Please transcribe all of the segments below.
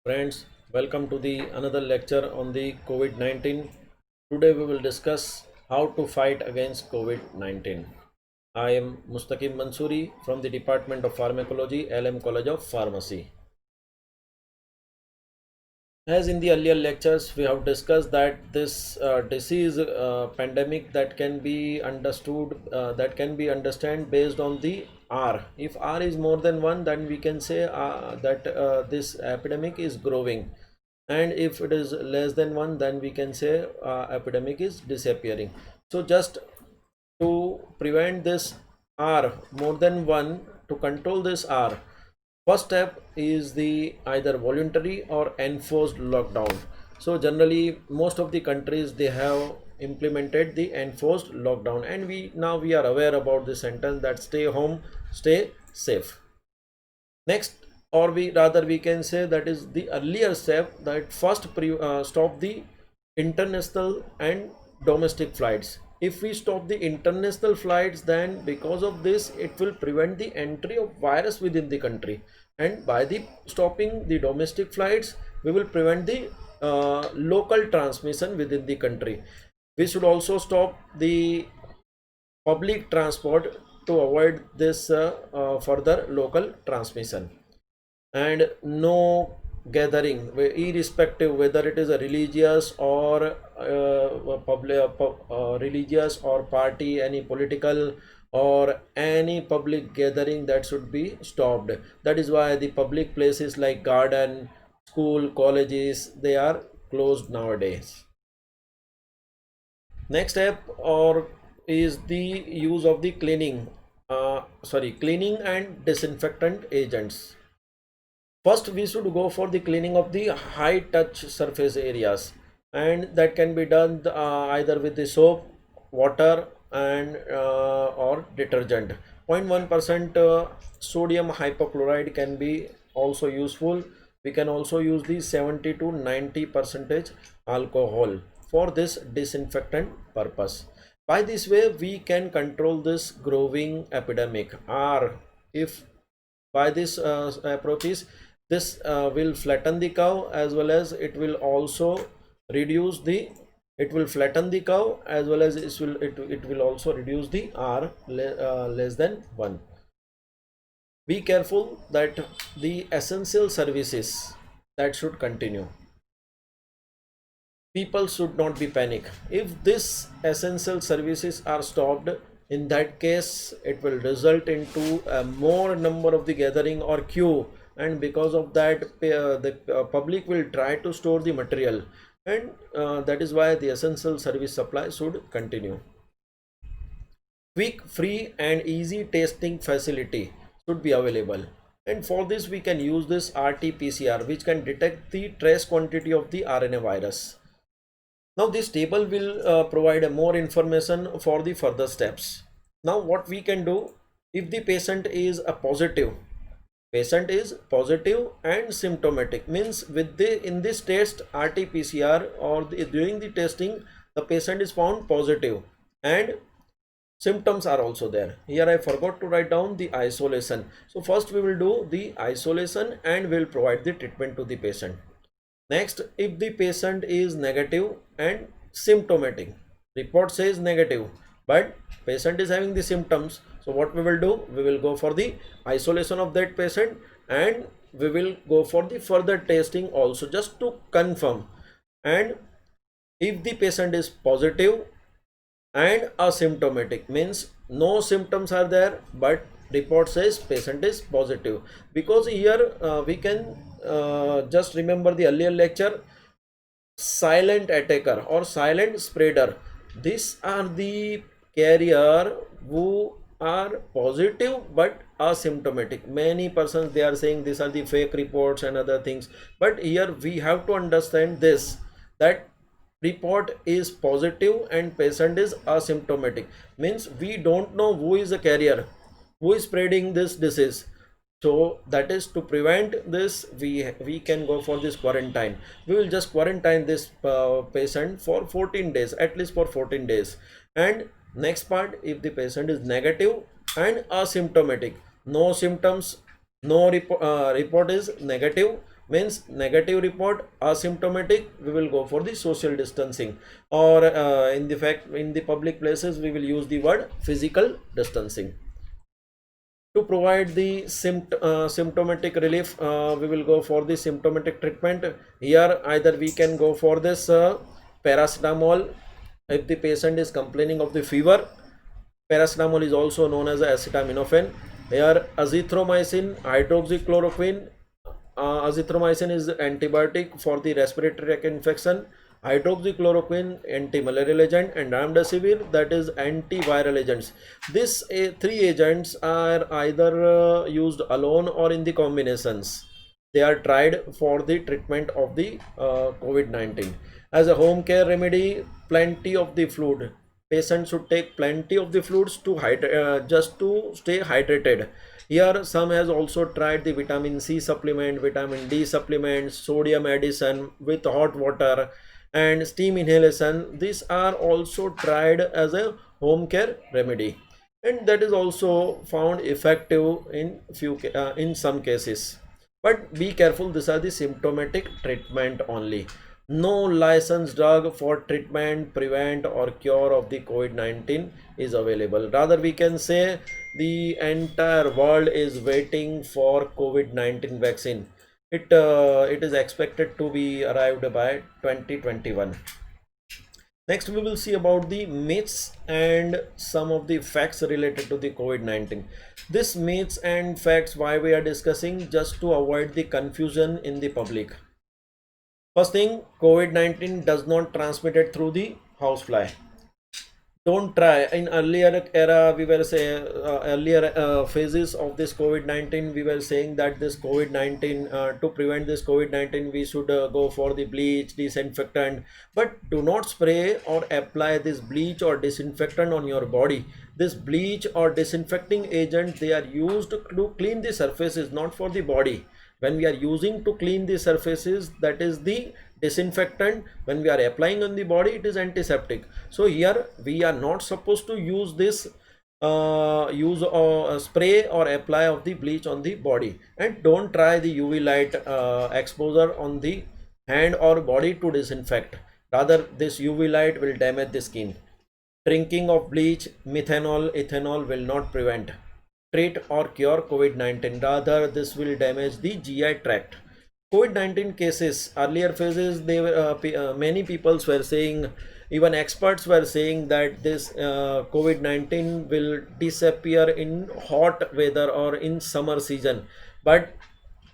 Friends, welcome to the another lecture on the COVID-19. Today we will discuss how to fight against COVID-19. I am Mustaqim Mansoori from the Department of Pharmacology, LM College of Pharmacy. As in the earlier lectures, we have discussed that this disease pandemic that can be understood based on the R. If R is more than one, then we can say that this epidemic is growing, and if it is less than one, then we can say epidemic is disappearing. So just to prevent this R more than one, to control this R, first step is the either voluntary or enforced lockdown. So generally most of the countries, they have implemented the enforced lockdown, and we are aware about the sentence that stay home, stay safe. Next, or we can say that is the earlier step, that first stop the international and domestic flights. If we stop the international flights, then because of this it will prevent the entry of virus within the country, and by the stopping the domestic flights, we will prevent the local transmission within the country. We should also stop the public transport to avoid this further local transmission. And no gathering, irrespective whether it is a religious or religious or party, any political or any public gathering, that should be stopped. That is why the public places like garden, school, colleges, they are closed nowadays. Next step or is the use of the cleaning and disinfectant agents. First, we should go for the cleaning of the high touch surface areas, and that can be done either with the soap, water, and or detergent. 0.1% sodium hypochlorite can be also useful. We can also use the 70 to 90 percentage alcohol for this disinfectant purpose. By this way, we can control this growing epidemic. Or if by this approaches, this will flatten the curve, as well as it will also reduce the it will flatten the curve, as well as it will also reduce the R less than 1. Be careful that the essential services that should continue. People should not be panic. If this essential services are stopped, in that case it will result into a more number of the gathering or queue, and because of that the public will try to store the material, and that is why the essential service supply should continue. Quick, free and easy testing facility should be available, and for this we can use this RT-PCR, which can detect the trace quantity of the RNA virus. Now this table will provide more information for the further steps. Now what we can do, if the patient is positive and symptomatic, means in this test RT-PCR or during the testing, the patient is found positive and symptoms are also there. Here I forgot to write down the isolation. So first we will do the isolation and will provide the treatment to the patient. Next, if the patient is negative and symptomatic, report says negative, but patient is having the symptoms, so what we will do, we will go for the isolation of that patient, and we will go for the further testing also, just to confirm. And if the patient is positive and asymptomatic, means no symptoms are there, but report says patient is positive, because here we can just remember the earlier lecture, silent attacker or silent spreader. These are the carrier who are positive but asymptomatic. Many persons, they are saying these are the fake reports and other things, but here we have to understand this, that report is positive and patient is asymptomatic, means we don't know who is the carrier, who is spreading this disease. So that is to prevent this, we can go for this quarantine. We will just quarantine this patient for 14 days, at least for 14 days. And next part, if the patient is negative and asymptomatic, no symptoms, no report is negative, Means negative report, asymptomatic, we will go for the social distancing, or in the public places we will use the word physical distancing. To provide the symptomatic relief, we will go for the symptomatic treatment. Here either we can go for this paracetamol if the patient is complaining of the fever. Paracetamol is also known as acetaminophen. Here azithromycin, hydroxychloroquine. Azithromycin is antibiotic for the respiratory tract infection. Hydroxychloroquine, anti-malarial agent, and remdesivir, that is antiviral agents. These three agents are either used alone or in the combinations. They are tried for the treatment of the COVID-19. As a home care remedy, plenty of the fluid. Patients should take plenty of the fluids to just to stay hydrated. Here some has also tried the vitamin C supplement, vitamin D supplements, sodium addition with hot water, and steam inhalation. These are also tried as a home care remedy, and that is also found effective in in some cases. But be careful, these are the symptomatic treatment only. No licensed drug for treatment, prevent, or cure of the COVID-19 is available. Rather, we can say the entire world is waiting for COVID-19 vaccine. It is expected to be arrived by 2021. Next, we will see about the myths and some of the facts related to the COVID-19. This myths and facts, why we are discussing, just to avoid the confusion in the public. First thing, COVID-19 does not transmit it through the housefly. Don't try. In earlier era, we were saying earlier phases of this COVID-19, we were saying that this COVID-19 to prevent this COVID-19, we should go for the bleach, disinfectant. But do not spray or apply this bleach or disinfectant on your body. This bleach or disinfecting agent, they are used to clean the surfaces, not for the body. When we are using to clean the surfaces, that is the disinfectant. When we are applying on the body, it is antiseptic. So here we are not supposed to use this use spray or apply of the bleach on the body. And don't try the UV light exposure on the hand or body to disinfect. Rather, this UV light will damage the skin. Drinking of bleach, methanol, ethanol will not prevent, treat, or cure COVID-19. Rather, this will damage the GI tract. COVID-19 cases, earlier phases, they were many people were saying, even experts were saying that this COVID-19 will disappear in hot weather or in summer season. But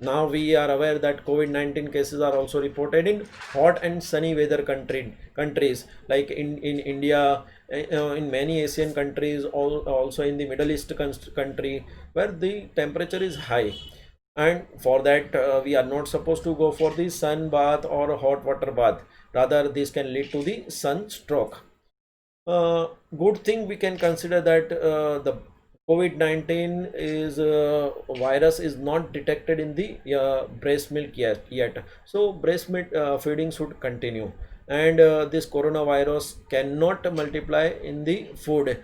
now we are aware that COVID-19 cases are also reported in hot and sunny weather countries like in India, in many Asian countries, also in the Middle East country where the temperature is high. And for that we are not supposed to go for the sun bath or hot water bath. Rather, this can lead to the sunstroke. Good thing we can consider that the COVID-19 is virus is not detected in the breast milk yet. So breast milk feeding should continue, and this coronavirus cannot multiply in the food.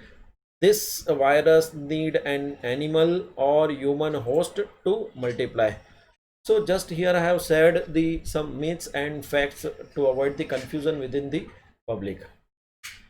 This virus need an animal or human host to multiply. So just here I have said the some myths and facts to avoid the confusion within the public.